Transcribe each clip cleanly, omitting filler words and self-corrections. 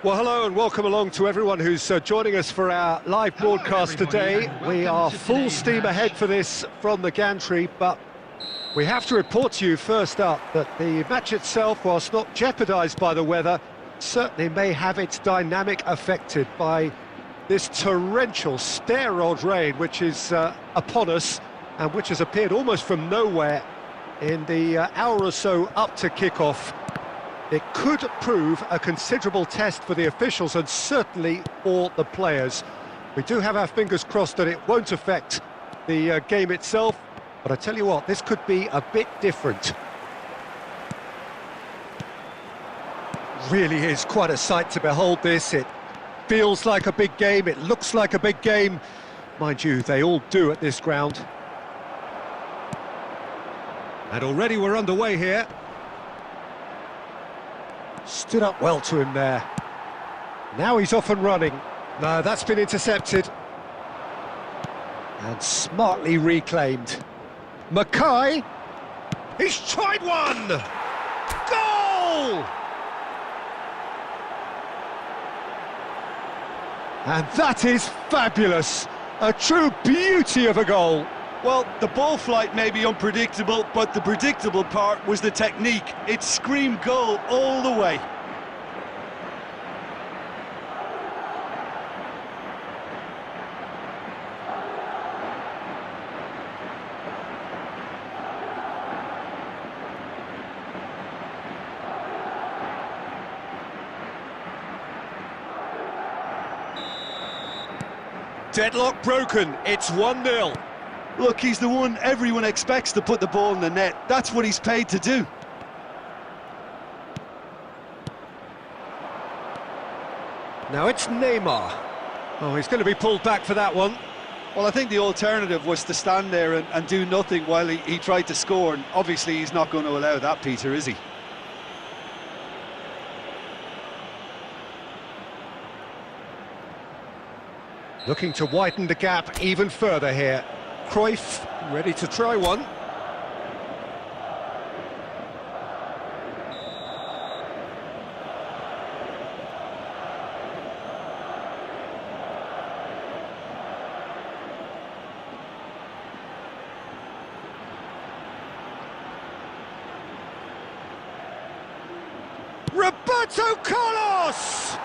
Well, hello and welcome along to everyone who's joining us for our live broadcast today. We are full steam ahead for this from the gantry, but we have to report to you first up that the match itself, whilst not jeopardised by the weather, certainly may have its dynamic affected by this torrential stair-rod rain which is upon us and which has appeared almost from nowhere in the hour or so up to kick-off. It could prove a considerable test for the officials and certainly for the players. We do have our fingers crossed that it won't affect the game itself, but I tell you what, this could be a bit different. Really is quite a sight to behold this. It feels like a big game, it looks like a big game. Mind you, they all do at this ground. And already we're underway here. Stood up well to him there. Now he's off and running. No, that's been intercepted. And smartly reclaimed. Mackay! He's tried one! Goal! And that is fabulous. A true beauty of a goal. Well, the ball flight may be unpredictable, but the predictable part was the technique. It screamed goal all the way. Deadlock broken, it's 1-0. Look, he's the one everyone expects to put the ball in the net. That's what he's paid to do. Now it's Neymar. Oh, he's going to be pulled back for that one. Well, I think the alternative was to stand there and do nothing while he tried to score, and obviously he's not going to allow that, Peter, is he? Looking to widen the gap even further here. Cruyff ready to try one. Roberto Carlos!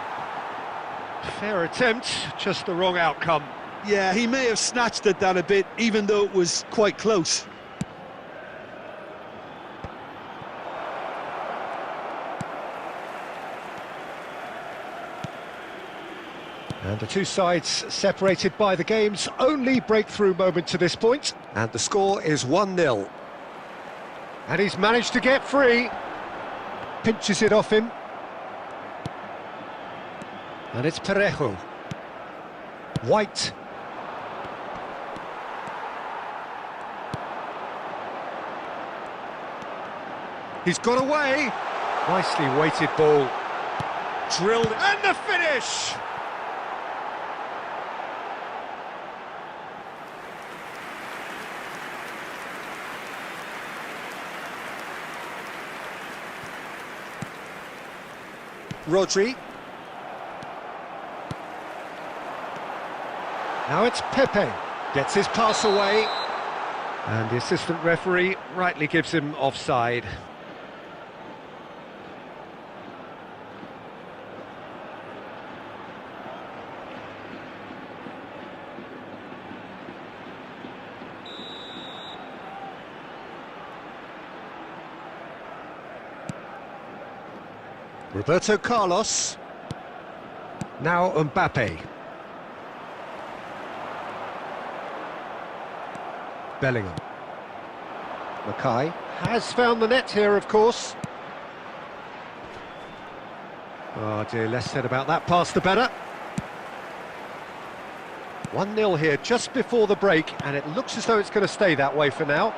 Fair attempt, just the wrong outcome. Yeah, he may have snatched at that a bit, even though it was quite close. And the two sides separated by the game's only breakthrough moment to this point. And the score is 1-0. And he's managed to get free. Pinches it off him. And it's Parejo. White. He's got away. Nicely weighted ball. Drilled, and the finish! Rodri. Now it's Pepe. Gets his pass away. And the assistant referee rightly gives him offside. Roberto Carlos. Now Mbappe. Bellingham. Mackay has found the net here, of course. Oh dear, less said about that pass the better. 1-0 here just before the break, and it looks as though it's going to stay that way for now.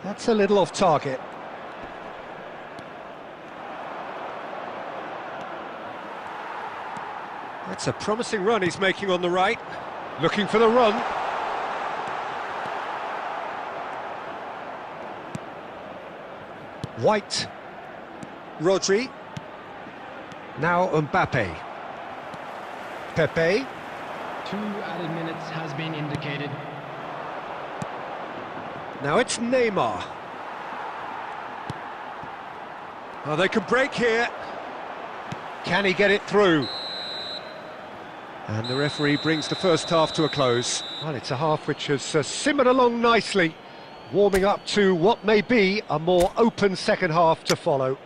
That's a little off target. That's a promising run he's making on the right. Looking for the run. White. Rodri. Now Mbappe. Pepe. 2 added minutes has been indicated. Now it's Neymar. Oh, they can break here. Can he get it through? And the referee brings the first half to a close. Well, it's a half which has simmered along nicely, warming up to what may be a more open second half to follow.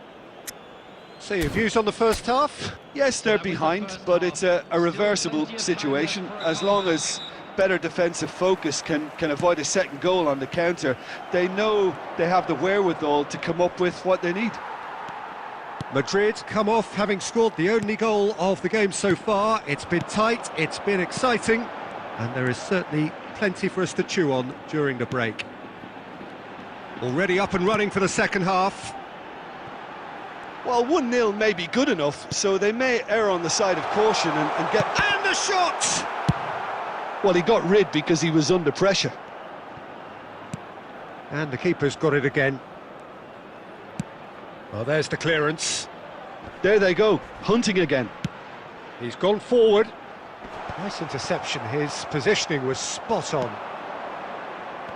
So your views on the first half? Yes, they're behind, but it's a reversible situation. As long as better defensive focus can avoid a second goal on the counter, they know they have the wherewithal to come up with what they need. Madrid come off having scored the only goal of the game so far. It's been tight, it's been exciting, and there is certainly plenty for us to chew on during the break. Already up and running for the second half. Well, 1-0 may be good enough, so they may err on the side of caution and get... And the shot! Well, he got rid because he was under pressure. And the keeper's got it again. Well, there's the clearance. There they go, hunting again. He's gone forward. Nice interception, his positioning was spot on.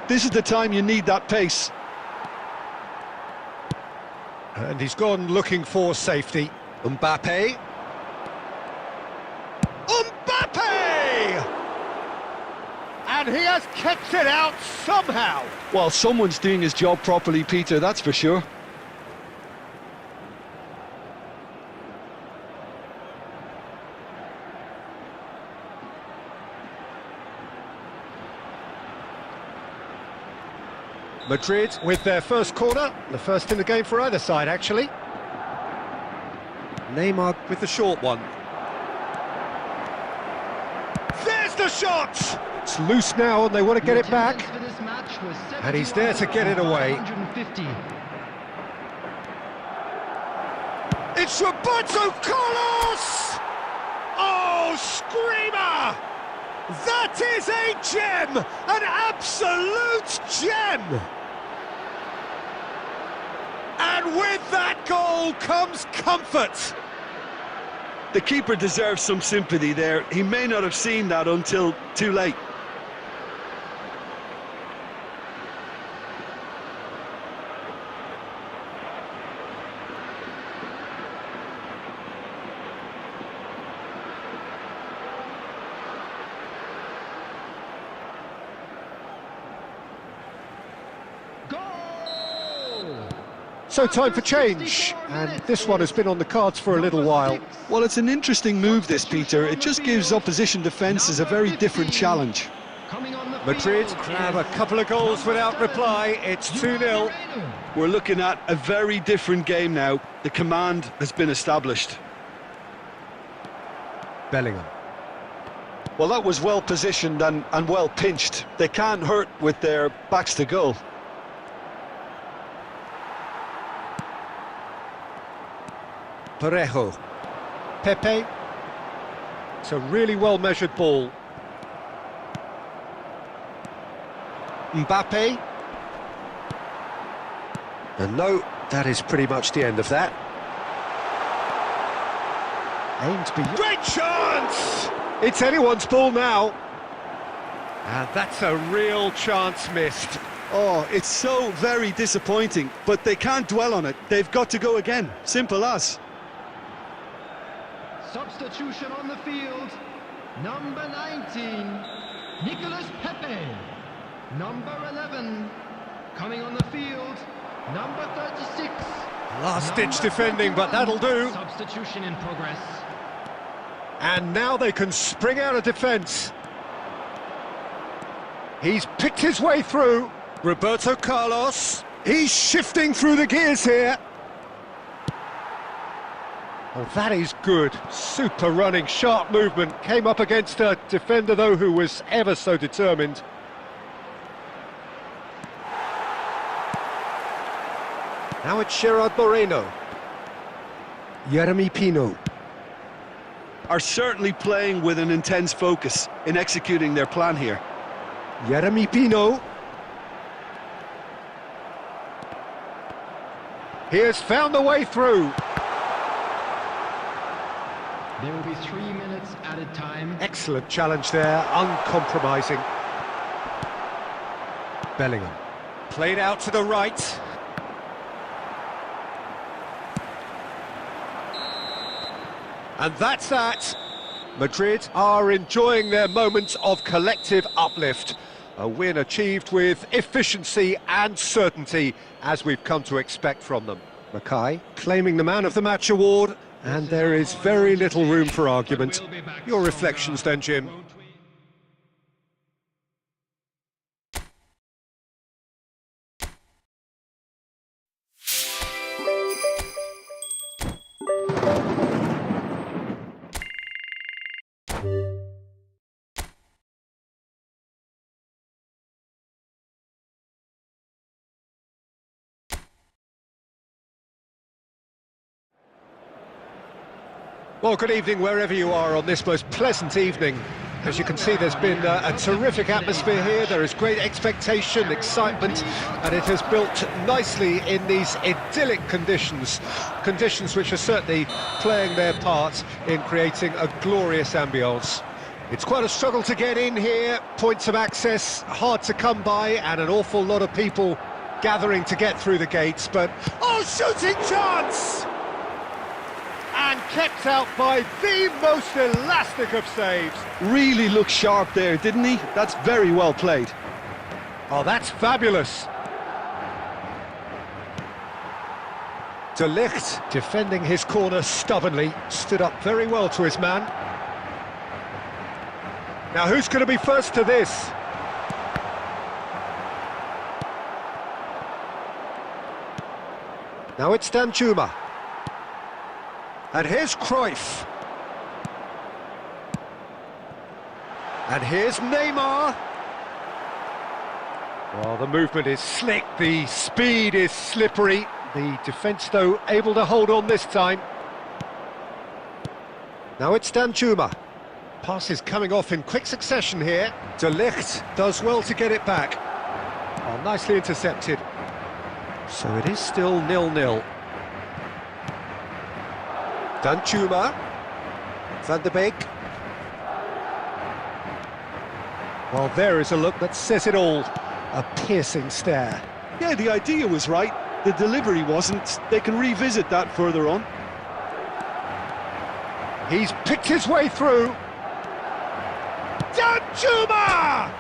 This is the time you need that pace. And he's gone looking for safety. Mbappe. Mbappe! And he has kept it out somehow. Well, someone's doing his job properly, Peter, that's for sure. Madrid with their first corner, the first in the game for either side, actually. Neymar with the short one. There's the shot! It's loose now and they want to get it back. And he's there to get it away. It's Roberto Carlos! Oh, screamer! That is a gem! An absolute gem! And with that goal comes comfort. The keeper deserves some sympathy there. He may not have seen that until too late. So time for change, and this one has been on the cards for a little while. Well, it's an interesting move, this, Peter. It just gives opposition defences a very different challenge. Madrid grab a couple of goals without reply. It's 2-0. We're looking at a very different game now. The command has been established. Bellingham. Well, that was well positioned and well pinched. They can't hurt with their backs to goal. Parejo. Pepe. It's a really well-measured ball. Mbappe. And no, that is pretty much the end of that. Aimed beyond. Great chance! It's anyone's ball now. And that's a real chance missed. Oh, it's so very disappointing, but they can't dwell on it. They've got to go again. Simple as. Substitution on the field. Number 19, Nicolas Pepe. Number 11, coming on the field, number 36. Last-ditch defending, but that'll do. Substitution in progress. And now they can spring out of defence. He's picked his way through. Roberto Carlos. He's shifting through the gears here. Oh, that is good. Super running, sharp movement. Came up against a defender, though, who was ever so determined. Now it's Gerard Moreno. Jeremy Pino. Are certainly playing with an intense focus in executing their plan here. Jeremy Pino. He has found the way through. There will be 3 minutes added time. Excellent challenge there, uncompromising. Bellingham. Played out to the right. And that's that. Madrid are enjoying their moment of collective uplift. A win achieved with efficiency and certainty, as we've come to expect from them. Mackay claiming the Man of the Match award, and there is very little room for argument. Your reflections then, Jim? Well, good evening wherever you are on this most pleasant evening. As you can see, there's been a terrific atmosphere here. There is great expectation, excitement, and it has built nicely in these idyllic conditions. Conditions which are certainly playing their part in creating a glorious ambience. It's quite a struggle to get in here, points of access hard to come by, and an awful lot of people gathering to get through the gates, but... oh, shooting chance! And kept out by the most elastic of saves. Really looked sharp there, didn't he? That's very well played. Oh, that's fabulous. De Ligt, defending his corner stubbornly, stood up very well to his man. Now, who's going to be first to this? Now it's Danjuma. And here's Cruyff. And here's Neymar. Well, the movement is slick, the speed is slippery. The defence, though, able to hold on this time. Now it's Danjuma. Passes coming off in quick succession here. De Ligt does well to get it back. Oh, nicely intercepted. So it is still 0-0. Danjuma, Van de Beek. Well, there is a look that says it all. A piercing stare. Yeah, the idea was right. The delivery wasn't. They can revisit that further on. He's picked his way through. Danjuma!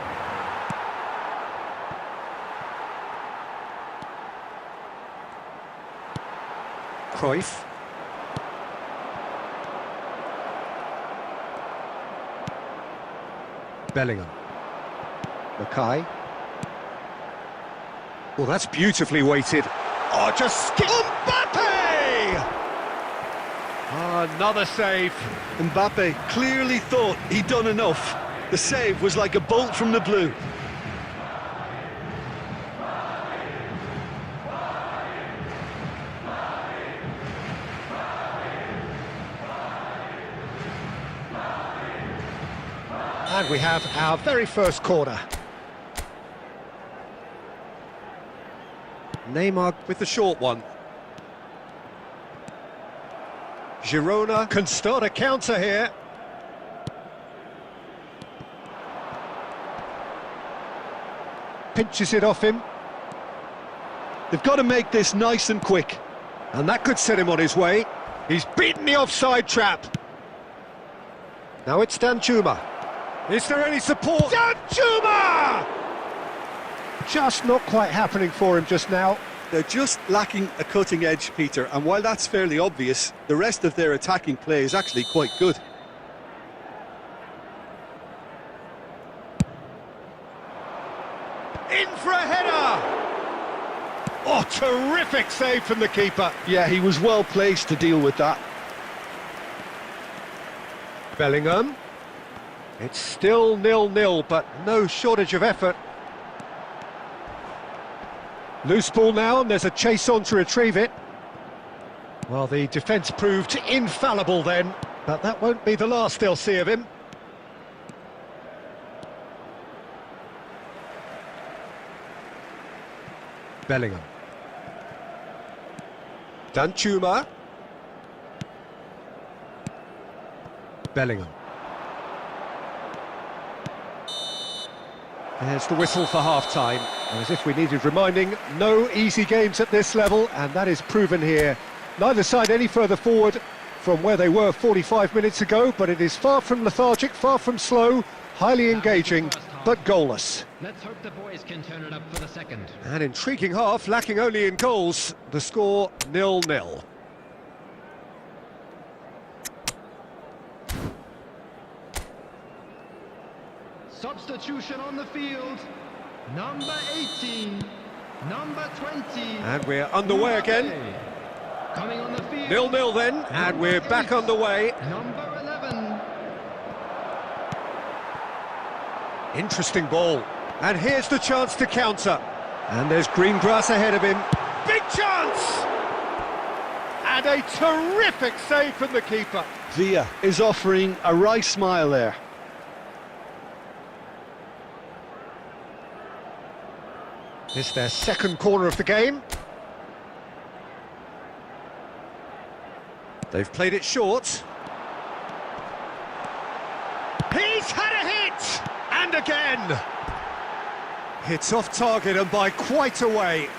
Cruyff. Bellingham. Mackay. Well, that's beautifully weighted. Oh, just skip. Mbappe! Oh, another save. Mbappe clearly thought he'd done enough. The save was like a bolt from the blue. And we have our very first corner. Neymar with the short one. Girona can start a counter here. Pinches it off him. They've got to make this nice and quick. And that could set him on his way. He's beaten the offside trap. Now it's Danjuma. Is there any support? Danjuma! Just not quite happening for him just now. They're just lacking a cutting edge, Peter, and while that's fairly obvious, the rest of their attacking play is actually quite good. In for a header! Oh, terrific save from the keeper. Yeah, he was well placed to deal with that. Bellingham. It's still 0-0, but no shortage of effort. Loose ball now, and there's a chase on to retrieve it. Well, the defence proved infallible then, but that won't be the last they'll see of him. Bellingham. Danjuma. Bellingham. There's the whistle for half-time. And as if we needed reminding, no easy games at this level, and that is proven here. Neither side any further forward from where they were 45 minutes ago, but it is far from lethargic, far from slow, highly engaging, but goalless. Let's hope the boys can turn it up for the second. An intriguing half, lacking only in goals. The score 0-0. Substitution on the field. Number 18, number 20. And we're underway again. Coming on the field. 0-0 then, and we're back underway. Number 11. Interesting ball. And here's the chance to counter. And there's green grass ahead of him. Big chance! And a terrific save from the keeper. Villa is offering a wry smile there. It's their second corner of the game. They've played it short. He's had a hit! And again! Hits off target and by quite a way.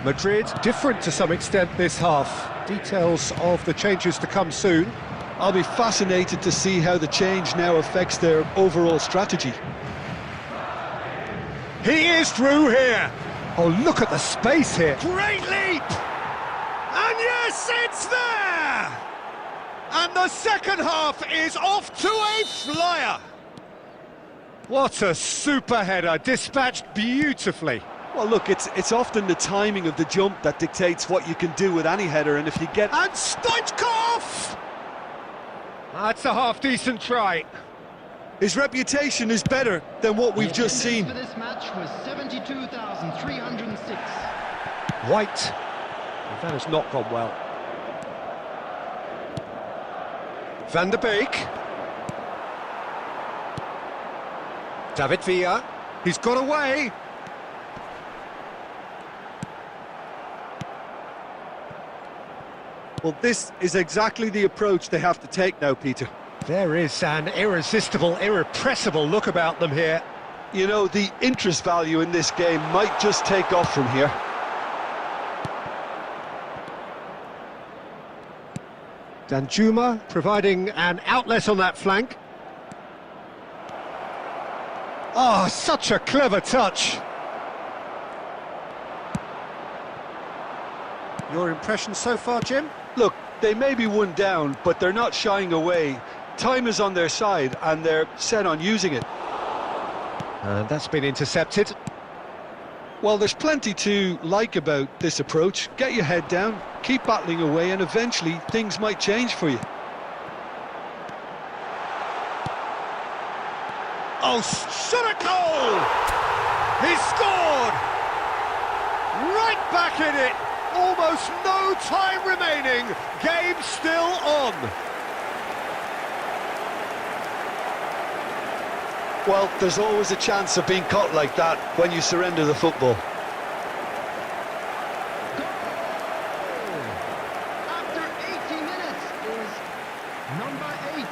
Madrid different to some extent this half. Details of the changes to come soon. I'll be fascinated to see how the change now affects their overall strategy. He is through here. Oh, look at the space here. Great leap! And yes, it's there! And the second half is off to a flyer. What a super header, dispatched beautifully. Well, look, it's often the timing of the jump that dictates what you can do with any header, and if you get... And Stoichkov! That's a half-decent try. His reputation is better than what we've just seen. For this match was 72,306. White. Well, that has not gone well. Van der Beek. David Villa. He's got away. Well, this is exactly the approach they have to take now, Peter. There is an irresistible, irrepressible look about them here. You know, the interest value in this game might just take off from here. Danjuma providing an outlet on that flank. Oh, such a clever touch. Your impression so far, Jim? Look, they may be one down, but they're not shying away. Time is on their side, and they're set on using it. And that's been intercepted. Well, there's plenty to like about this approach. Get your head down, keep battling away, and eventually things might change for you. Oh, shot a goal! He scored! Right back in it! Almost no time remaining. Game still on. Well, there's always a chance of being caught like that when you surrender the football. After 80 minutes is number 8.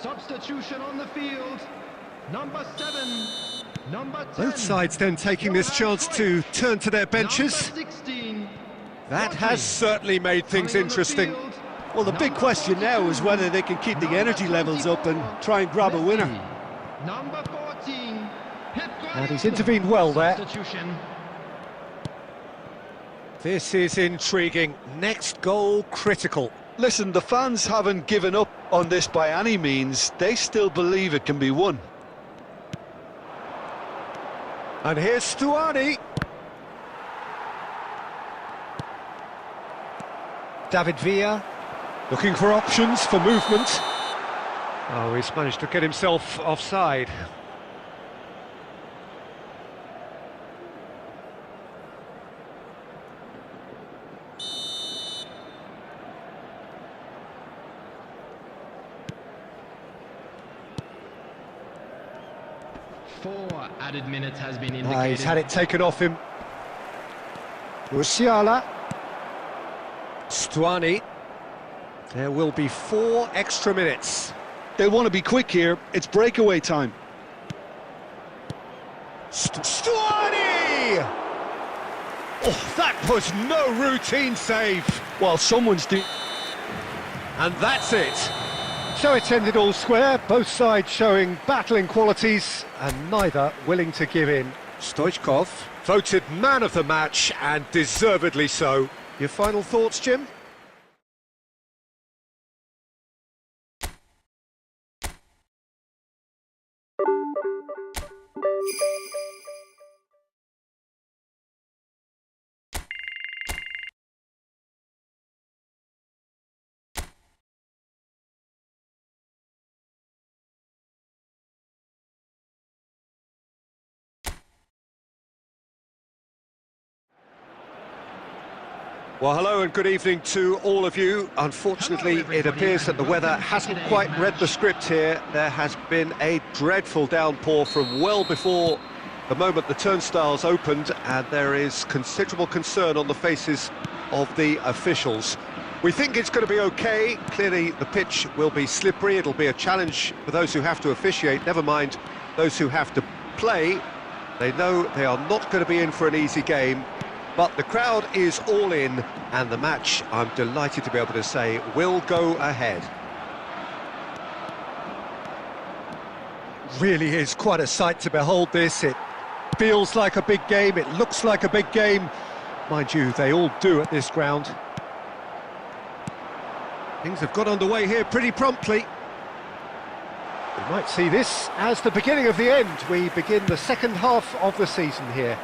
Substitution on the field. Number 7. Number 10. Both sides then taking this chance to turn to their benches. Number 16. That has certainly made things interesting. Well, the big question now is whether they can keep the energy levels up and try and grab a winner. Number 14. And he's intervened well there. Substitution. This is intriguing. Next goal critical. Listen, the fans haven't given up on this by any means. They still believe it can be won. And here's Stuani. David Villa looking for options for movement. Oh, he's managed to get himself offside. 4 added minutes has been indicated. He's had it taken off him. Musiala. Stuani. There will be 4 extra minutes. They want to be quick here. It's breakaway time. Stuani! Oh, that was no routine save. Well, someone's doing... And that's it. So it's ended all square, both sides showing battling qualities and neither willing to give in. Stoichkov, voted man of the match and deservedly so. Your final thoughts, Jim? Well, hello and good evening to all of you. Unfortunately, it appears that the weather hasn't quite read the script here. There has been a dreadful downpour from well before the moment the turnstiles opened, and there is considerable concern on the faces of the officials. We think it's going to be okay. Clearly, the pitch will be slippery. It'll be a challenge for those who have to officiate, never mind those who have to play. They know they are not going to be in for an easy game. But the crowd is all in, and the match, I'm delighted to be able to say, will go ahead. Really is quite a sight to behold this. It feels like a big game, it looks like a big game. Mind you, they all do at this ground. Things have got underway here pretty promptly. We might see this as the beginning of the end. We begin the second half of the season here.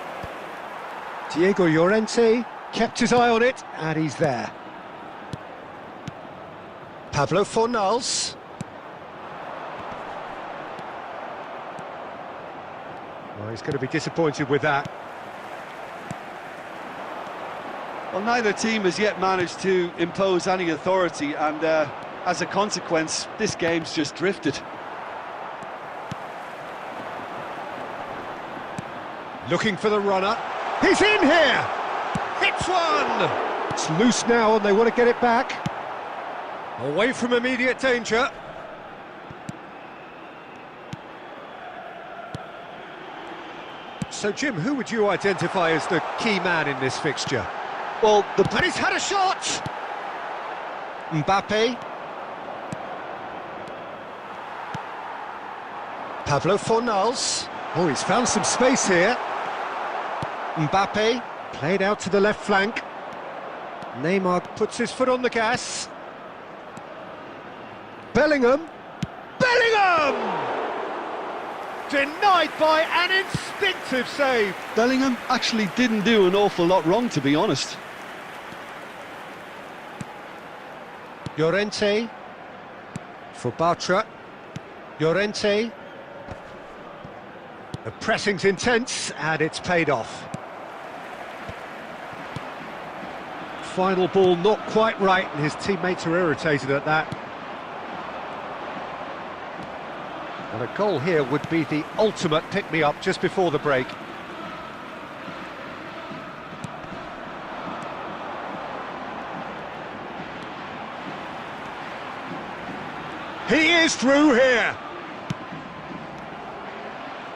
Diego Llorente kept his eye on it, and he's there. Pablo Fornals. Well, he's going to be disappointed with that. Well, neither team has yet managed to impose any authority, and as a consequence, this game's just drifted. Looking for the runner. He's in here! Hits one! It's loose now and they want to get it back. Away from immediate danger. So, Jim, who would you identify as the key man in this fixture? Well, And he's had a shot! Mbappe. Pablo Fornals. Oh, he's found some space here. Mbappe, played out to the left flank. Neymar puts his foot on the gas. Bellingham. Bellingham! Denied by an instinctive save. Bellingham actually didn't do an awful lot wrong, to be honest. Llorente. For Bartra. Llorente. The pressing's intense, and it's paid off. Final ball not quite right, and his teammates are irritated at that. And a goal here would be the ultimate pick-me-up just before the break. He is through here.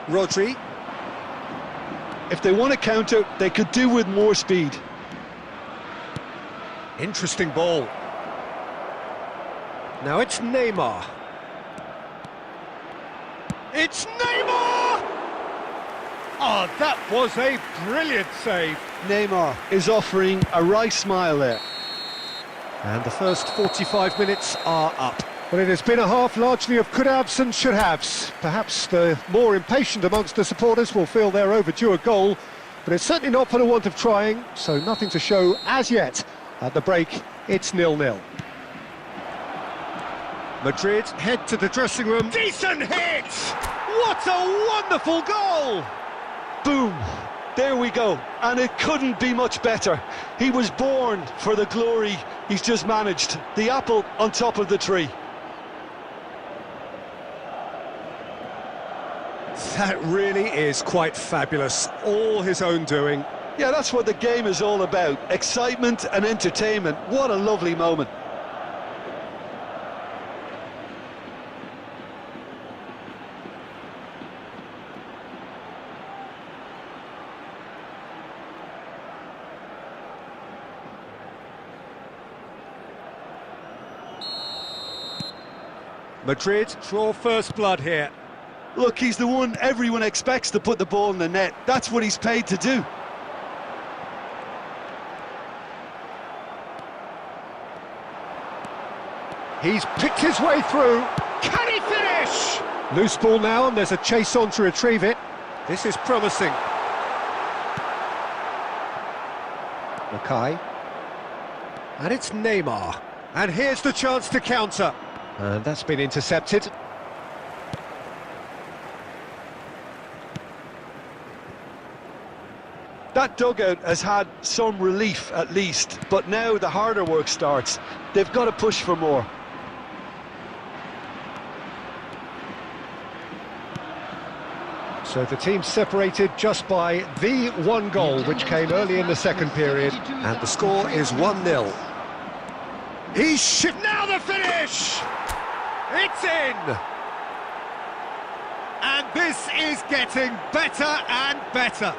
Rodri. If they want to counter, they could do with more speed. Interesting ball. Now it's Neymar. It's Neymar! Oh, that was a brilliant save. Neymar is offering a wry smile there. And the first 45 minutes are up. Well, it has been a half largely of could-haves and should-haves. Perhaps the more impatient amongst the supporters will feel they're overdue a goal, but it's certainly not for the want of trying, so nothing to show as yet. At the break, it's 0-0. Madrid head to the dressing room. Decent hit! What a wonderful goal! Boom! There we go. And it couldn't be much better. He was born for the glory he's just managed. The apple on top of the tree. That really is quite fabulous. All his own doing. Yeah, that's what the game is all about. Excitement and entertainment. What a lovely moment. Madrid draw first blood here. Look, he's the one everyone expects to put the ball in the net. That's what he's paid to do. He's picked his way through. Can he finish? Loose ball now, and there's a chase on to retrieve it. This is promising. Mackay. And it's Neymar. And here's the chance to counter. And that's been intercepted. That dugout has had some relief at least, but now the harder work starts. They've got to push for more. So the team separated just by the one goal, which came early in the second period, and the score is 1-0. He's shit. Now the finish! It's in! And this is getting better and better.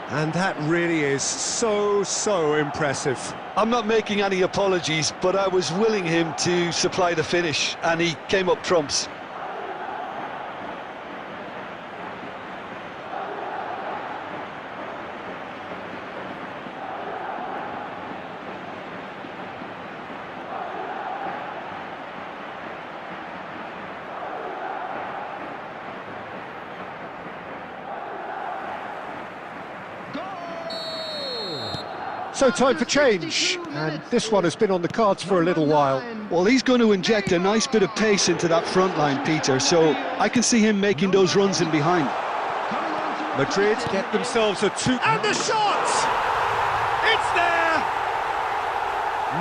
And that really is so impressive. I'm not making any apologies, but I was willing him to supply the finish, and he came up trumps. So time for change, and this one has been on the cards for a little while. Well, he's going to inject a nice bit of pace into that front line, Peter, so I can see him making those runs in behind. Madrid get themselves a 2... And the shot! It's there!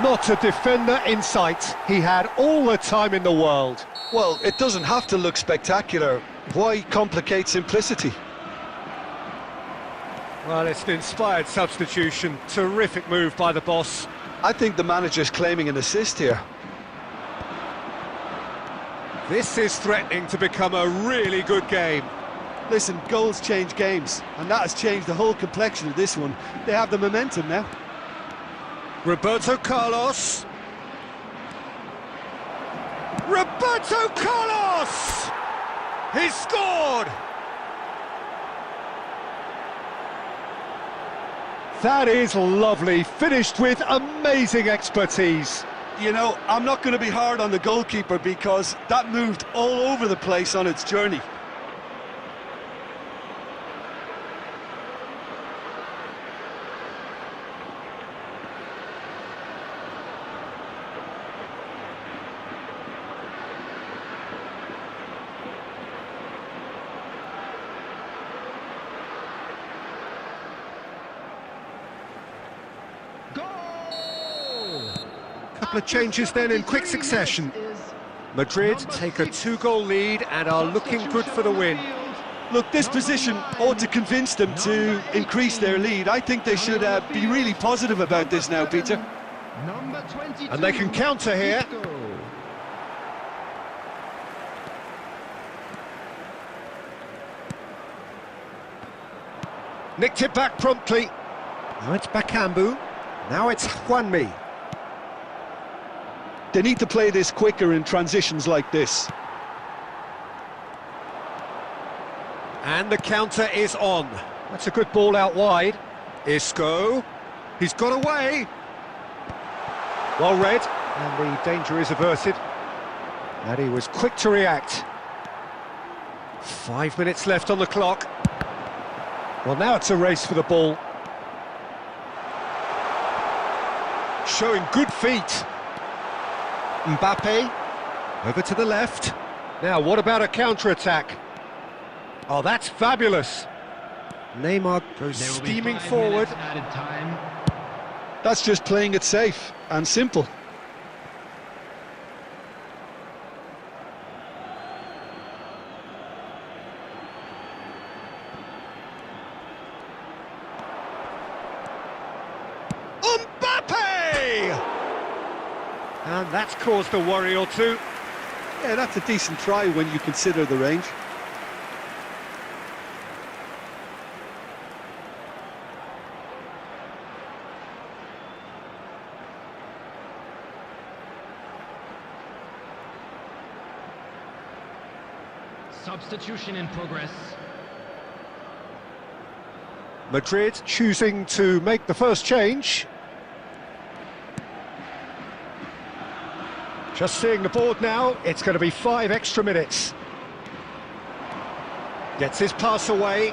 Not a defender in sight. He had all the time in the world. Well, it doesn't have to look spectacular. Why complicate simplicity? Well, it's an inspired substitution. Terrific move by the boss. I think the manager's claiming an assist here. This is threatening to become a really good game. Listen, goals change games, and that has changed the whole complexion of this one. They have the momentum now. Roberto Carlos. Roberto Carlos! He's scored! That is lovely, finished with amazing expertise. You know, I'm not going to be hard on the goalkeeper because that moved all over the place on its journey. Couple of changes then in quick succession. Madrid take a 2-goal lead and are looking good for the win. Look, this position ought to convince them to increase their lead. I think they should be really positive about this now, Peter. And they can counter here. Nicked it back promptly. Now it's Bakambu. Now it's Juanmi. They need to play this quicker in transitions like this. And the counter is on. That's a good ball out wide. Isco. He's got away. Well read. And the danger is averted. And he was quick to react. 5 minutes left on the clock. Well, now it's a race for the ball. Showing good feet. Mbappe, over to the left. Now, what about a counter-attack? Oh, that's fabulous. Neymar goes steaming forward. That's just playing it safe and simple. Mbappe! And that's caused a worry or two. Yeah, that's a decent try when you consider the range. Substitution in progress. Madrid choosing to make the first change. Just seeing the board now, it's going to be 5 extra minutes. Gets his pass away.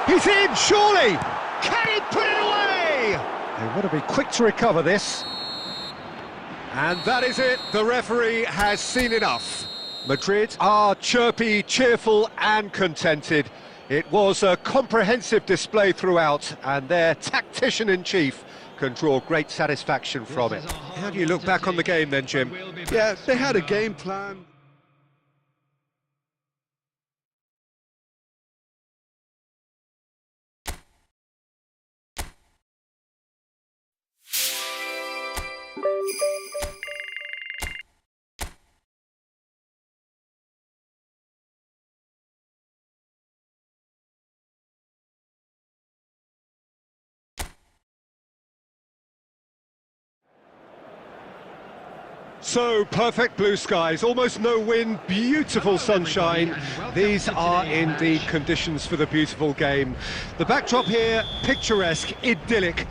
He's in, surely! Can he put it away? They want to be quick to recover this. And that is it, the referee has seen enough. Madrid are chirpy, cheerful and contented. It was a comprehensive display throughout, and their tactician-in-chief can draw great satisfaction from it. How do you look back on the game then, Jim? Yeah, they had a game plan. So, perfect blue skies, almost no wind, beautiful sunshine. These are indeed conditions for the beautiful game. The backdrop here, picturesque, idyllic.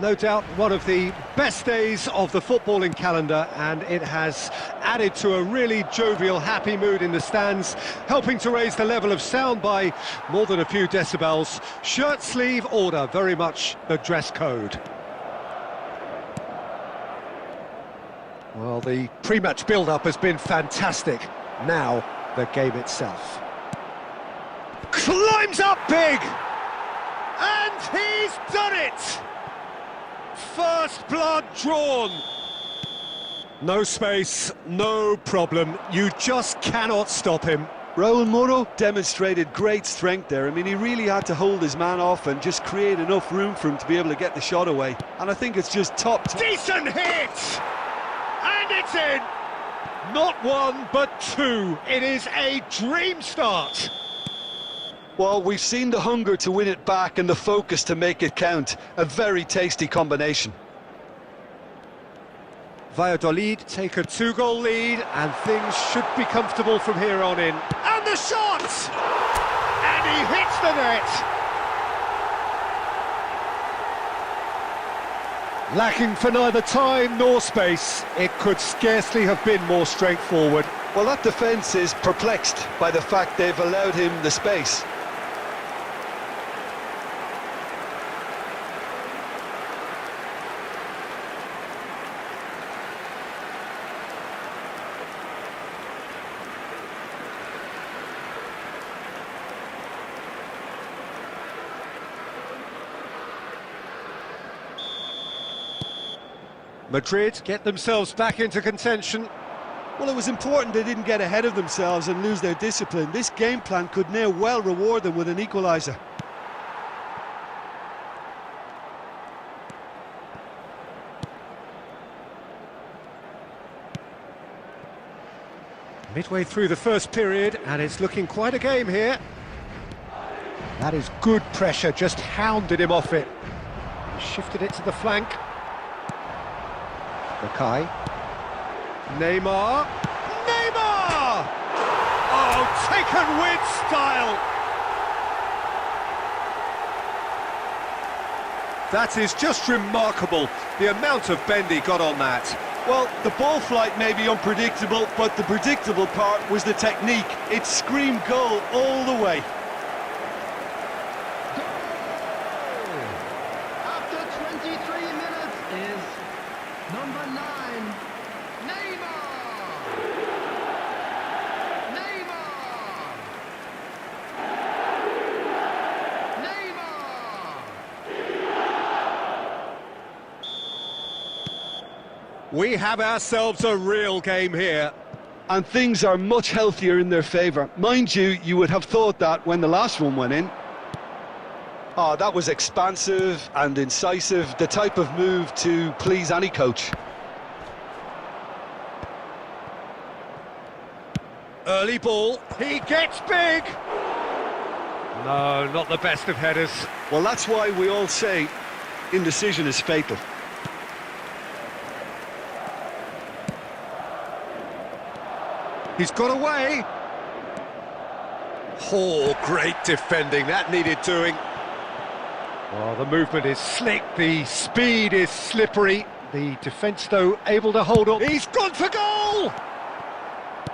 No doubt one of the best days of the footballing calendar, and it has added to a really jovial, happy mood in the stands, helping to raise the level of sound by more than a few decibels. Shirt sleeve order, very much the dress code. Well, the pre-match build-up has been fantastic. Now, the game itself. Climbs up big! And he's done it! First blood drawn. No space, no problem. You just cannot stop him. Raúl Moro demonstrated great strength there. I mean, he really had to hold his man off and just create enough room for him to be able to get the shot away. And I think it's just top. Decent hit! And it's in! Not one, but two. It is a dream start. Well, we've seen the hunger to win it back and the focus to make it count. A very tasty combination. Valladolid take a 2-goal lead, and things should be comfortable from here on in. And the shot! And he hits the net! Lacking for neither time nor space, it could scarcely have been more straightforward. Well, that defence is perplexed by the fact they've allowed him the space. Madrid get themselves back into contention. Well, it was important they didn't get ahead of themselves and lose their discipline. This game plan could now well reward them with an equaliser. Midway through the first period, and it's looking quite a game here. That is good pressure, just hounded him off it. He shifted it to the flank. Mackay. Neymar. Neymar! Oh, taken with style! That is just remarkable, the amount of bend he got on that. Well, the ball flight may be unpredictable, but the predictable part was the technique. It screamed goal all the way. After 23 minutes is number 9, Neymar! Neymar! Neymar! We have ourselves a real game here. And things are much healthier in their favour. Mind you, you would have thought that when the last one went in. Oh, that was expansive and incisive, the type of move to please any coach. Early ball, he gets big! No, not the best of headers. Well, that's why we all say indecision is fatal. He's got away. Oh, great defending, that needed doing. Well, the movement is slick, the speed is slippery. The defence, though, able to hold up. He's gone for goal!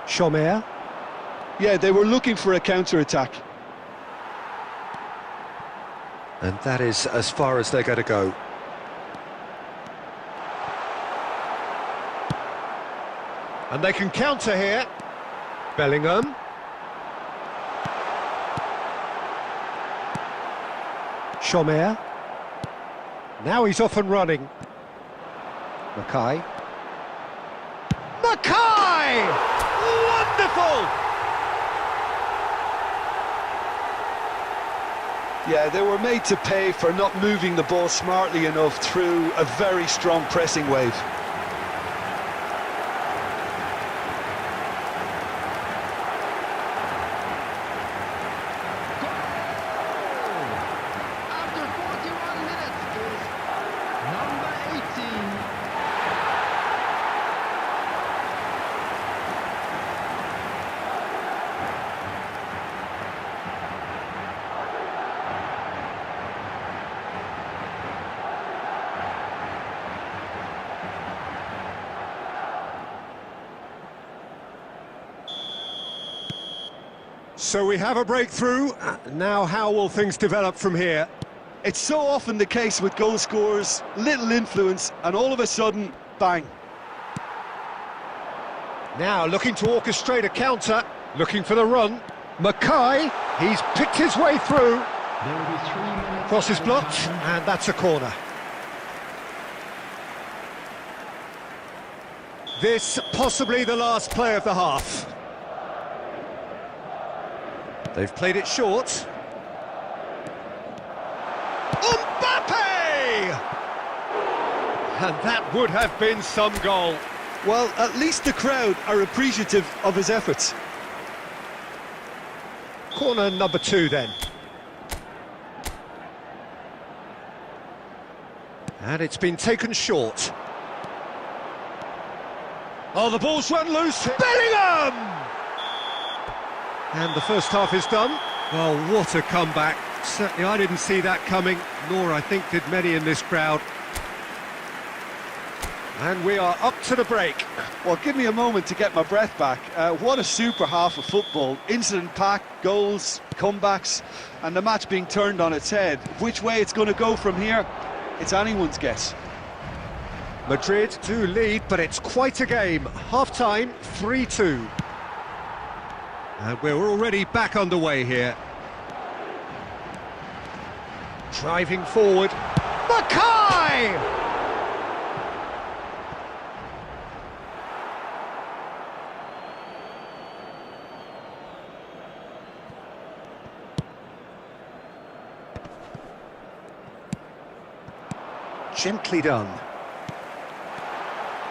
Chomer. Yeah, they were looking for a counter-attack. And that is as far as they're going to go. And they can counter here. Bellingham. Chomer. Now he's off and running. Mackay. Mackay! Wonderful! Yeah, they were made to pay for not moving the ball smartly enough through a very strong pressing wave. After 41 minutes is number 18. So we have a breakthrough. Now how will things develop from here? It's so often the case with goal scorers, little influence, and all of a sudden, bang. Now looking to orchestrate a counter, looking for the run. Mackay, he's picked his way through. There will be 3 minutes. Cross is blocked, and that's a corner. This possibly the last play of the half. They've played it short. Mbappe! And that would have been some goal. Well, at least the crowd are appreciative of his efforts. Corner number 2 then. And it's been taken short. Oh, the ball's run loose. Bellingham! And the first half is done. Well, what a comeback. Certainly I didn't see that coming, nor I think did many in this crowd. And we are up to the break. Well, give me a moment to get my breath back. What a super half of football. Incident-packed, goals, comebacks, and the match being turned on its head. Which way it's going to go from here, it's anyone's guess. Madrid do lead, but it's quite a game. Half-time, 3-2. And we're already back underway here. Driving forward. Mackay! Gently done.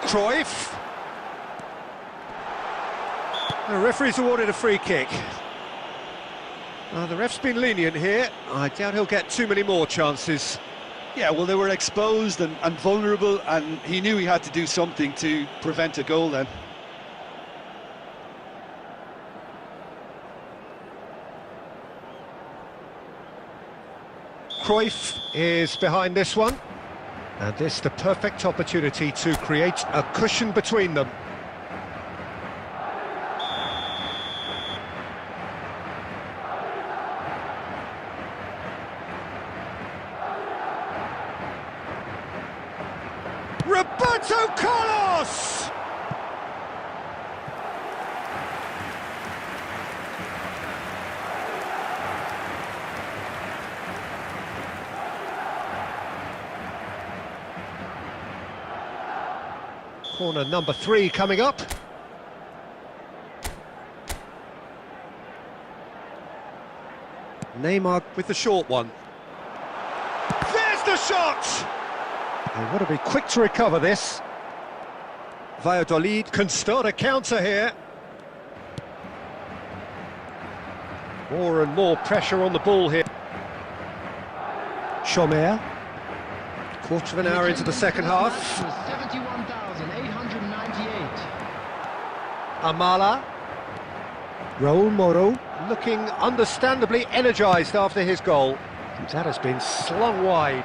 Cruyff. The referee's awarded a free kick. The ref's been lenient here. I doubt he'll get too many more chances. Yeah, well, they were exposed and vulnerable, and he knew he had to do something to prevent a goal then. Cruyff is behind this one. And this the perfect opportunity to create a cushion between them. Roberto Carlos! Corner number 3 coming up. Neymar with the short one. shot! They want to be quick to recover this. Valladolid can start a counter here. More and more pressure on the ball here. Chomer. Quarter of an hour into the second half. 71,898. Amala. Raul Moro looking understandably energised after his goal. That has been slung wide.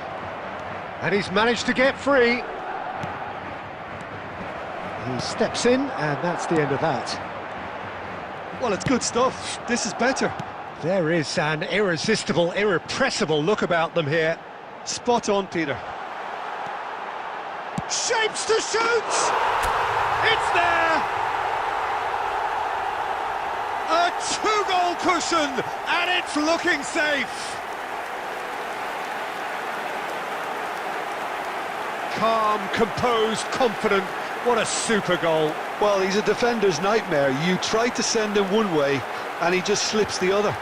And he's managed to get free. He steps in, and that's the end of that. Well, it's good stuff. This is better. There is an irresistible, irrepressible look about them here. Spot on, Peter. Shapes to shoot! It's there! A two-goal cushion, and it's looking safe. Calm, composed, confident. What a super goal. Well, he's a defender's nightmare. You try to send him one way, and he just slips the other.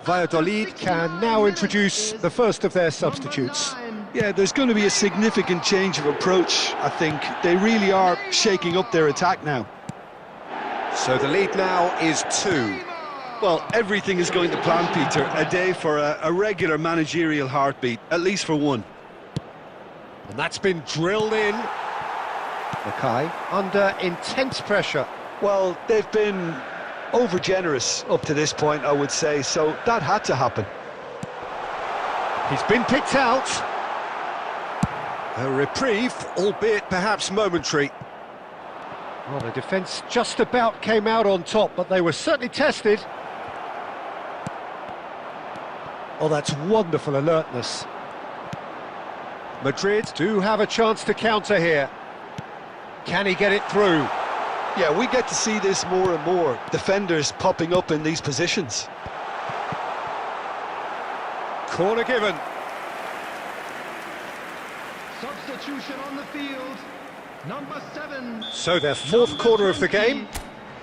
Valladolid can now introduce the first of their substitutes. Yeah, there's going to be a significant change of approach, I think. They really are shaking up their attack now. So the lead now is 2. Well, everything is going to plan, Peter. A day for a regular managerial heartbeat, at least for one. And that's been drilled in. Mackay under intense pressure. Well, they've been over-generous up to this point, I would say, so that had to happen. He's been picked out. A reprieve, albeit perhaps momentary. Well, the defence just about came out on top, but they were certainly tested. Oh, that's wonderful alertness. Madrid do have a chance to counter here. Can he get it through? Yeah, we get to see this more and more. Defenders popping up in these positions. Corner given. Substitution on the field. Number 7. So their fourth quarter of the game.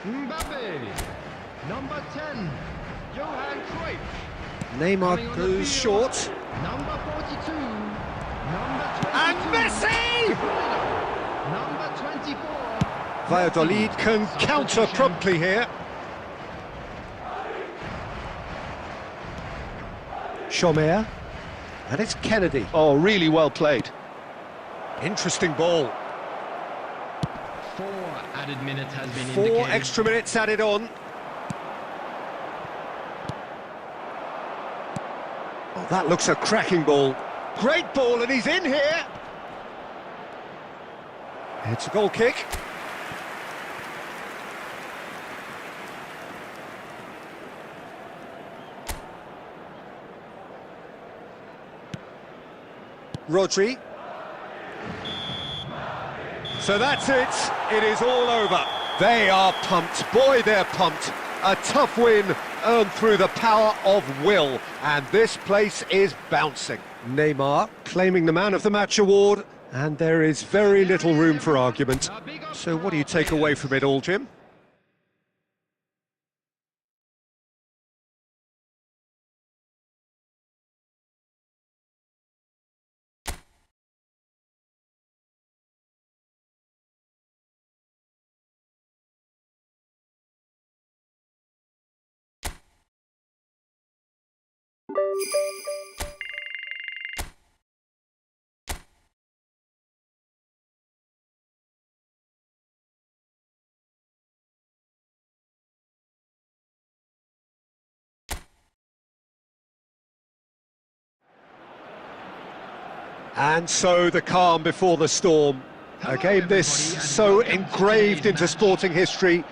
Mbappe. Number 10. Johan Cruyff. Neymar goes short. Number 42. Number 22. And Messi! Number 24. Valladolid can counter promptly here. Chomer. And it's Kennedy. Oh, really well played. Interesting ball. 4 added minutes has been 4 indicated. extra minutes added on. Oh, that looks a cracking ball. Great ball, and he's in here. It's a goal kick. Rodri. So that's it. It is all over. They are pumped. Boy, they're pumped. A tough win earned through the power of will. And this place is bouncing. Neymar claiming the Man of the Match award. And there is very little room for argument. So what do you take away from it all, Jim? And so the calm before the storm. A game this so engraved into sporting history.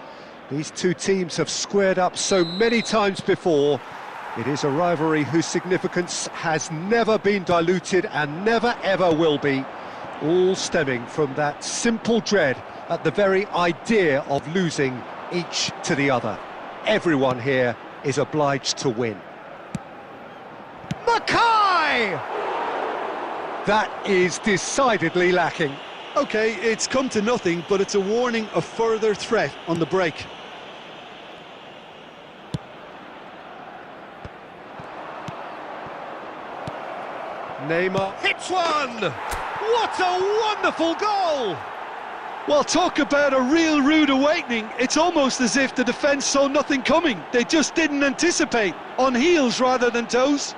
These two teams have squared up so many times before. It is a rivalry whose significance has never been diluted and never ever will be. All stemming from that simple dread at the very idea of losing each to the other. Everyone here is obliged to win. Mackay! That is decidedly lacking. Okay, it's come to nothing, but it's a warning of further threat on the break. Neymar hits one! What a wonderful goal! Well, talk about a real rude awakening. It's almost as if the defence saw nothing coming. They just didn't anticipate, on heels rather than toes.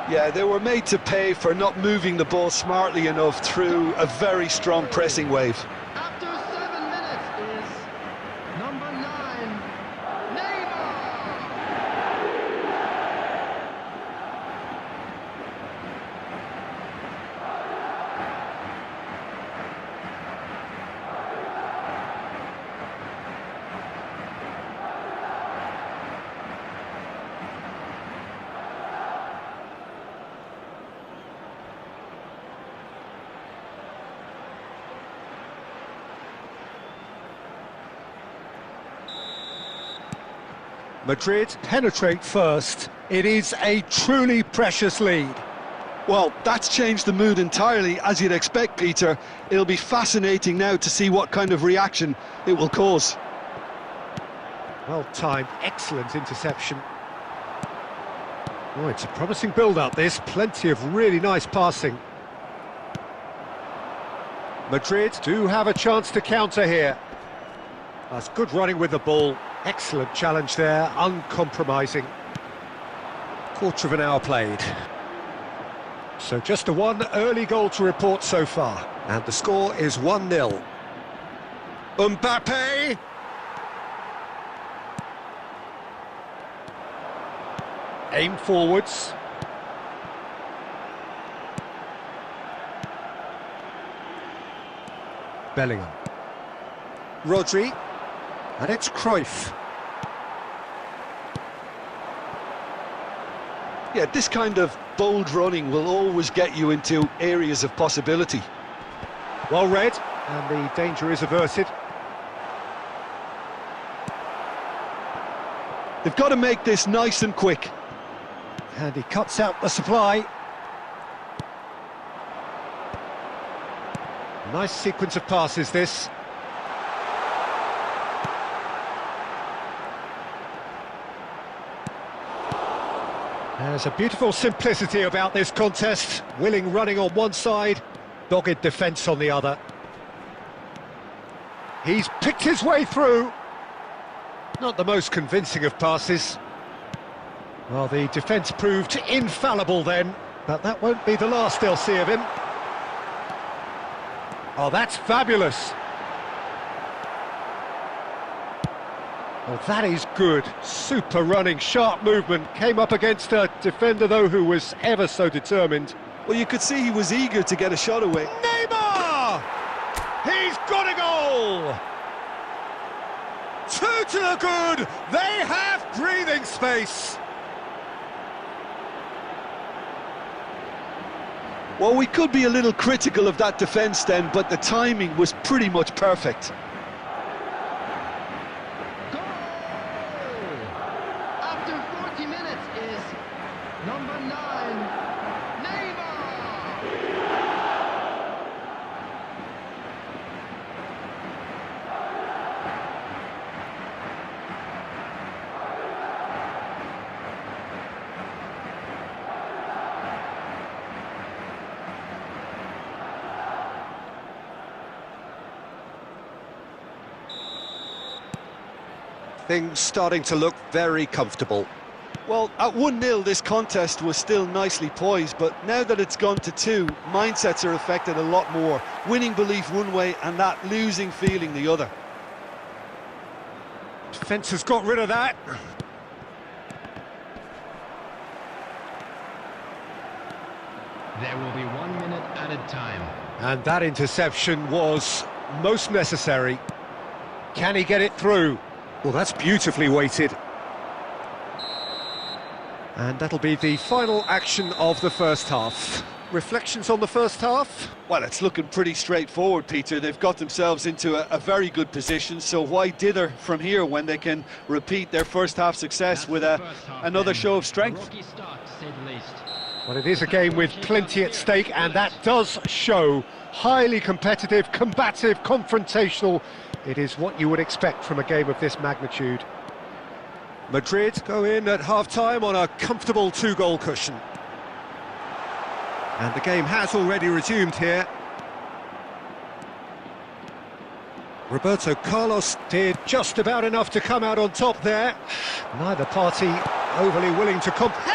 Yeah, they were made to pay for not moving the ball smartly enough through a very strong pressing wave. After 7 minutes is number 9, Neymar. Madrid penetrate first. It is a truly precious lead. Well, that's changed the mood entirely, as you'd expect, Peter. It'll be fascinating now to see what kind of reaction it will cause. Well timed, excellent interception. Oh, it's a promising build-up, this. Plenty of really nice passing. Madrid do have a chance to counter here. That's good running with the ball. Excellent challenge there, uncompromising. Quarter of an hour played. So just a one early goal to report so far. And the score is 1-0. Mbappe! Aim forwards. Bellingham. Rodri. And it's Cruyff. Yeah, this kind of bold running will always get you into areas of possibility. Well read, and the danger is averted. They've got to make this nice and quick. And he cuts out the supply. Nice sequence of passes, this. There's a beautiful simplicity about this contest. Willing running on one side, dogged defence on the other. He's picked his way through. Not the most convincing of passes. Well, the defence proved infallible then, but that won't be the last they'll see of him. Oh, that's fabulous. Well, that is good. Super running, sharp movement. Came up against a defender, though, who was ever so determined. Well, you could see he was eager to get a shot away. Neymar! He's got a goal! 2 to the good! They have breathing space! Well, we could be a little critical of that defence then, but the timing was pretty much perfect. After 40 minutes is number 9, Neymar. Things starting to look very comfortable. Well, at 1-0 this contest was still nicely poised, but now that it's gone to 2, mindsets are affected a lot more. Winning belief one way and that losing feeling the other. Defence has got rid of that. There will be 1 minute added time. And that interception was most necessary. Can he get it through? Well, that's beautifully weighted. And that'll be the final action of the first half. reflections on the first half? Well, it's looking pretty straightforward, Peter. They've got themselves into a very good position, so why dither from here when they can repeat their first half success with another show of strength? Well, it is a game with plenty at stake, and that does show. Highly competitive, combative, confrontational. It is what you would expect from a game of this magnitude. Madrid go in at half-time on a comfortable 2-goal cushion. And the game has already resumed here. Roberto Carlos did just about enough to come out on top there. Neither party overly willing to compete.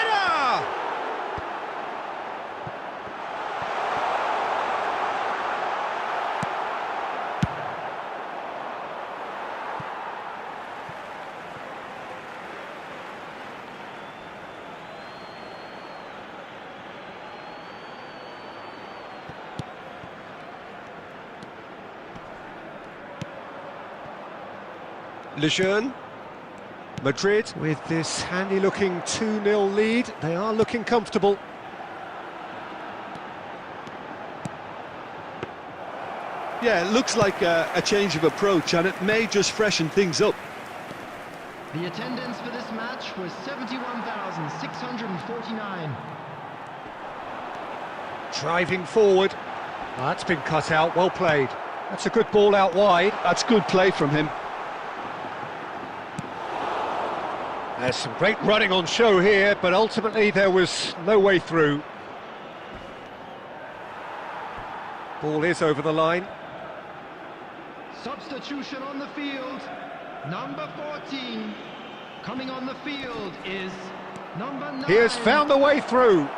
Lejeune. Madrid with this handy-looking 2-0 lead. They are looking comfortable. Yeah, it looks like a change of approach, and it may just freshen things up. The attendance for this match was 71,649. Driving forward. Oh, that's been cut out, well played. That's a good ball out wide. That's good play from him. There's some great running on show here, but ultimately there was no way through. Ball is over the line. Substitution on the field. Number 14. Coming on the field is number 9. He has found the way through.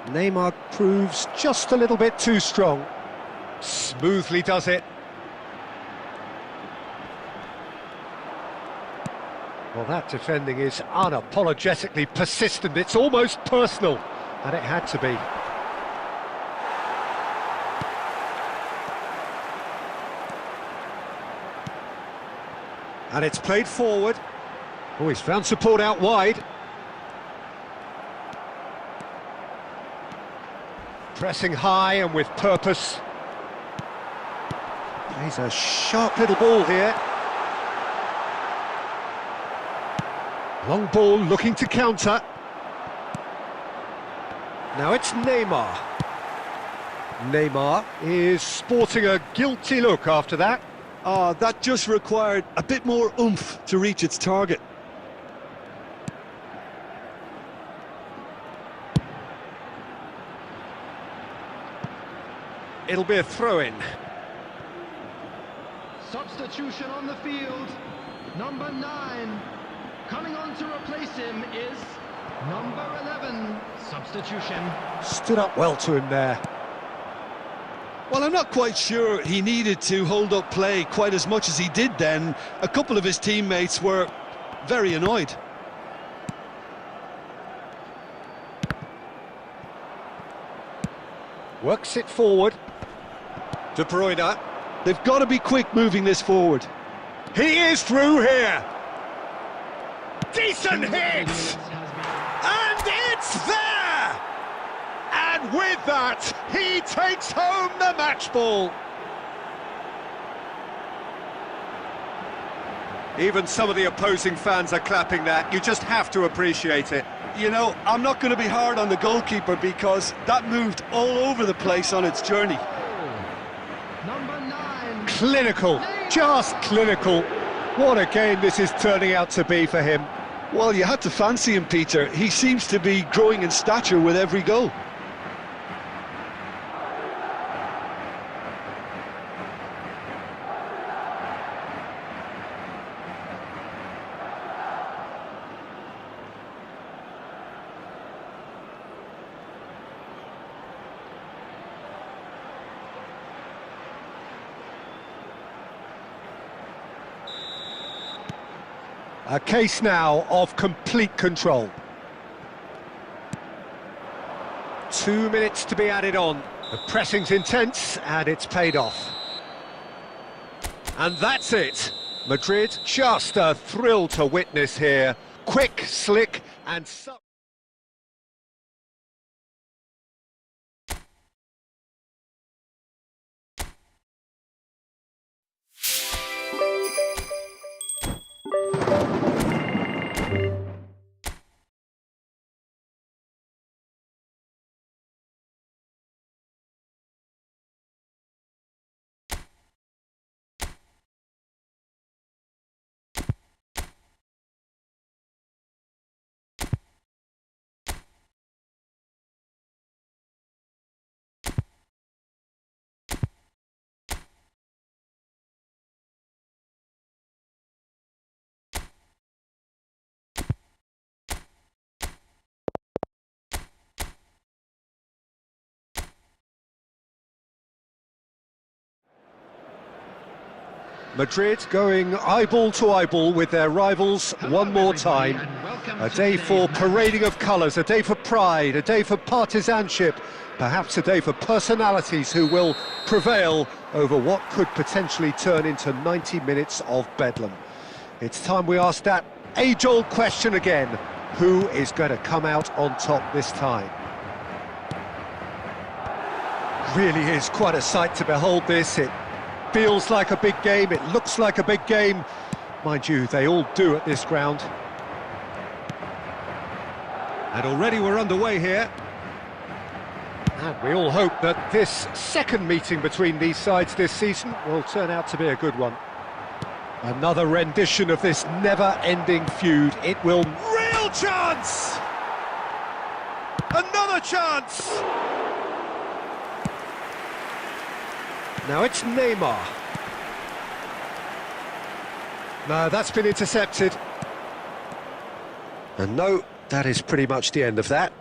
Neymar proves just a little bit too strong. Smoothly does it. Well, that defending is unapologetically persistent. It's almost personal, and it had to be. And it's played forward. Oh, he's found support out wide. Pressing high and with purpose. Plays a sharp little ball here. Long ball looking to counter. Now it's Neymar. Neymar is sporting a guilty look after that. That just required a bit more oomph to reach its target. It'll be a throw-in. Substitution on the field. Number 9. Coming on to replace him is number 11. Substitution. Stood up well to him there. Well, I'm not quite sure he needed to hold up play quite as much as he did then. A couple of his teammates were very annoyed. Works it forward. De Bruyne. They've got to be quick moving this forward. He is through here. Decent hit! And it's there! And with that, he takes home the match ball. Even some of the opposing fans are clapping that. You just have to appreciate it. You know, I'm not going to be hard on the goalkeeper because that moved all over the place on its journey. Number 9. Clinical, just clinical. What a game this is turning out to be for him. Well, you had to fancy him, Peter. He seems to be growing in stature with every goal. A case now of complete control. 2 minutes to be added on. The pressing's intense and it's paid off. And that's it. Madrid, just a thrill to witness here. Quick, slick and Madrid going eyeball to eyeball with their rivals one more time. A day for parading of colours, a day for pride, a day for partisanship, perhaps a day for personalities who will prevail over what could potentially turn into 90 minutes of bedlam. It's time we ask that age-old question again. Who is going to come out on top this time? Really is quite a sight to behold this. It feels like a big game, it looks like a big game. Mind you, they all do at this ground. And already we're underway here. And we all hope that this second meeting between these sides this season will turn out to be a good one. Another rendition of this never-ending feud. It will... Real chance! Another chance! Now it's Neymar. No, that's been intercepted. And no, that is pretty much the end of that.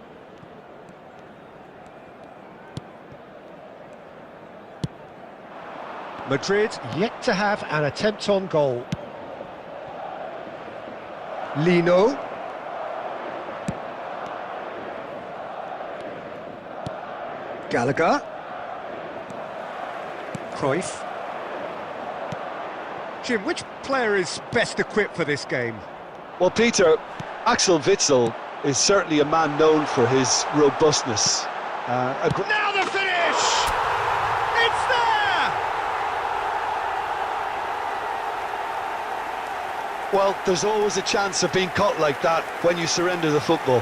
Madrid yet to have an attempt on goal. Lino. Gallagher. Cruyff. Jim, which player is best equipped for this game? Well, Peter, Axel Witsel is certainly a man known for his robustness. Now the finish! It's there! Well, there's always a chance of being caught like that when you surrender the football.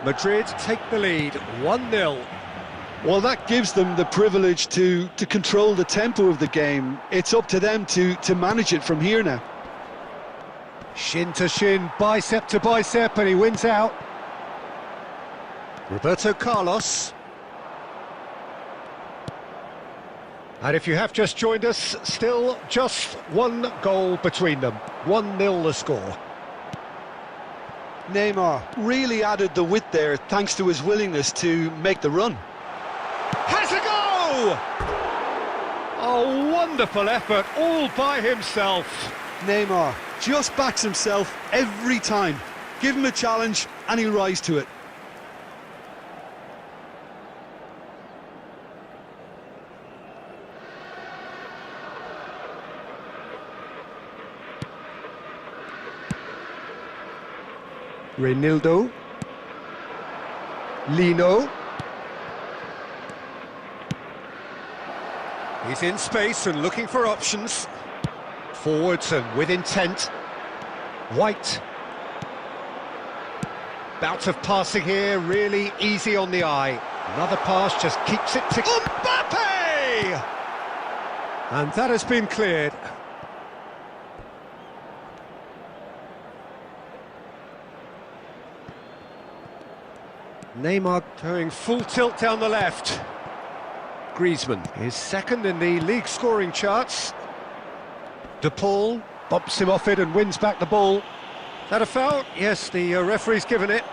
Madrid take the lead, 1-0. Well, that gives them the privilege to control the tempo of the game. It's up to them to manage it from here now. Shin to shin, bicep to bicep, and he wins out. Roberto Carlos. And if you have just joined us, still just one goal between them. 1-0 the score. Neymar really added the width there thanks to his willingness to make the run. Has a go! A wonderful effort all by himself. Neymar just backs himself every time. Give him a challenge and he'll rise to it. Reinildo. Lino. He's in space and looking for options. Forwards and with intent. White. Bout of passing here, really easy on the eye. Another pass just keeps it to Mbappe! And that has been cleared. Neymar going full tilt down the left. Griezmann is second in the league scoring charts. De Paul bumps him off it and wins back the ball. Is that a foul? Yes, the referee's given it.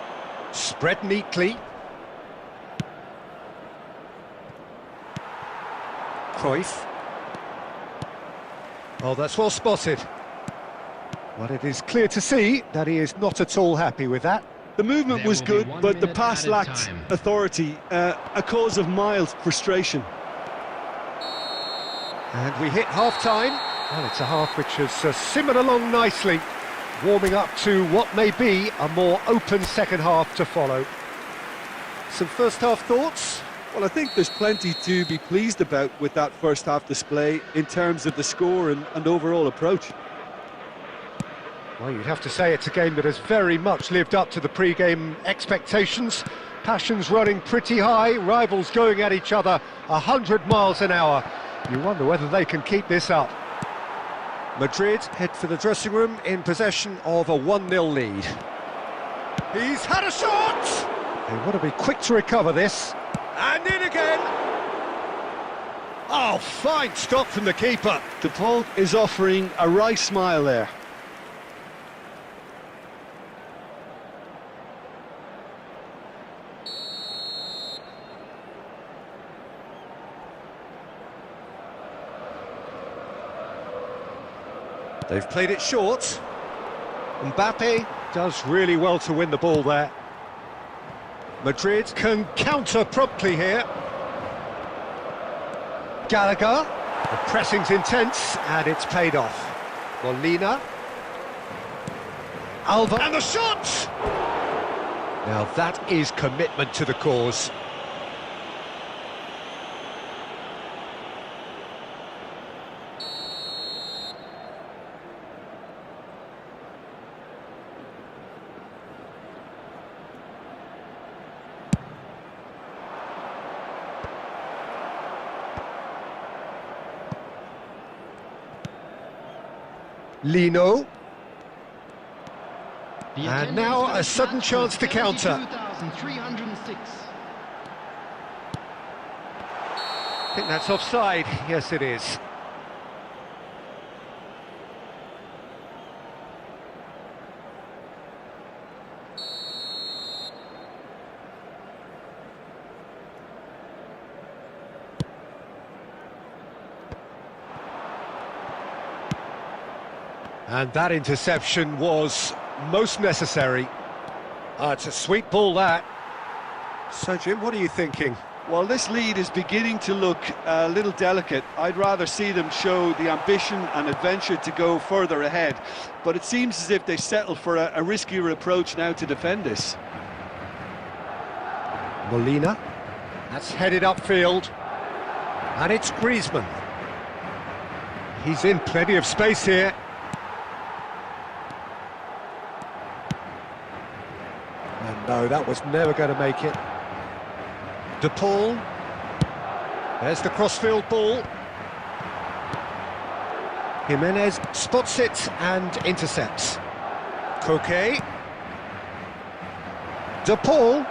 Spread neatly. Cruyff. Oh, that's well spotted. Well, it is clear to see that he is not at all happy with that. The movement was good, but the pass lacked authority, a cause of mild frustration. And we hit half-time. Well, it's a half which has simmered along nicely, warming up to what may be a more open second half to follow. Some first-half thoughts? Well, I think there's plenty to be pleased about with that first-half display in terms of the score and overall approach. Well, you'd have to say it's a game that has very much lived up to the pre-game expectations. Passions running pretty high, rivals going at each other 100 miles an hour. You wonder whether they can keep this up. Madrid head for the dressing room in possession of a 1-0 lead. He's had a shot! They want to be quick to recover this. And in again! Oh, fine stop from the keeper. DePaul is offering a wry smile there. They've played it short. Mbappe does really well to win the ball there. Madrid can counter promptly here. Gallagher, the pressing's intense and it's paid off. Molina. Alva, and the shot! Now that is commitment to the cause. Lino. And now a sudden chance to counter. I think that's offside. Yes, it is. And that interception was most necessary. It's a sweet ball, that. So, Jim, what are you thinking? Well, this lead is beginning to look a little delicate. I'd rather see them show the ambition and adventure to go further ahead. But it seems as if they settle for a riskier approach now to defend this. Molina. That's headed upfield. And it's Griezmann. He's in plenty of space here. And no, that was never going to make it. DePaul. There's the crossfield ball. Jimenez spots it and intercepts. Koke. DePaul.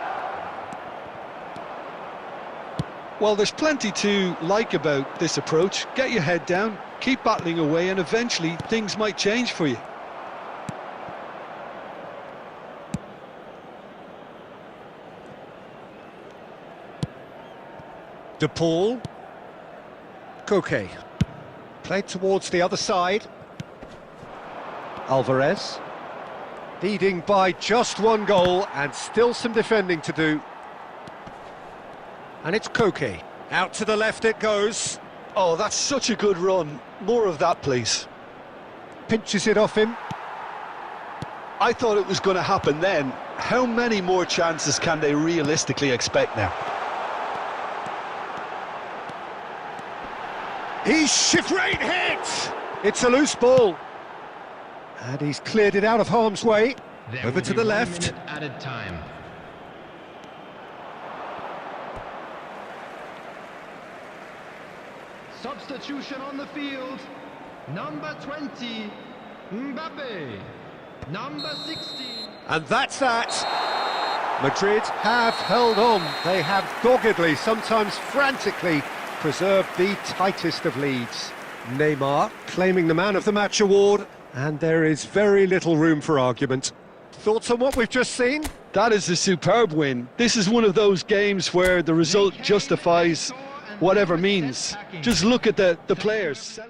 Well, there's plenty to like about this approach. Get your head down, keep battling away, and eventually things might change for you. DePaul. Koke. Played towards the other side. Alvarez. Leading by just one goal and still some defending to do. And it's Koke. Out to the left it goes. Oh, that's such a good run. More of that, please. Pinches it off him. I thought it was going to happen then. How many more chances can they realistically expect now? He's shifting hit! It's a loose ball. And he's cleared it out of harm's way. Over to the left. Added time. Substitution on the field. Number 20, Mbappe. Number 16. And that's that. Madrid have held on. They have doggedly, sometimes frantically, preserved the tightest of leads. Neymar claiming the Man of the Match award, and there is very little room for argument. Thoughts on what we've just seen? That is a superb win. This is one of those games where the result justifies whatever means. Just look at the players.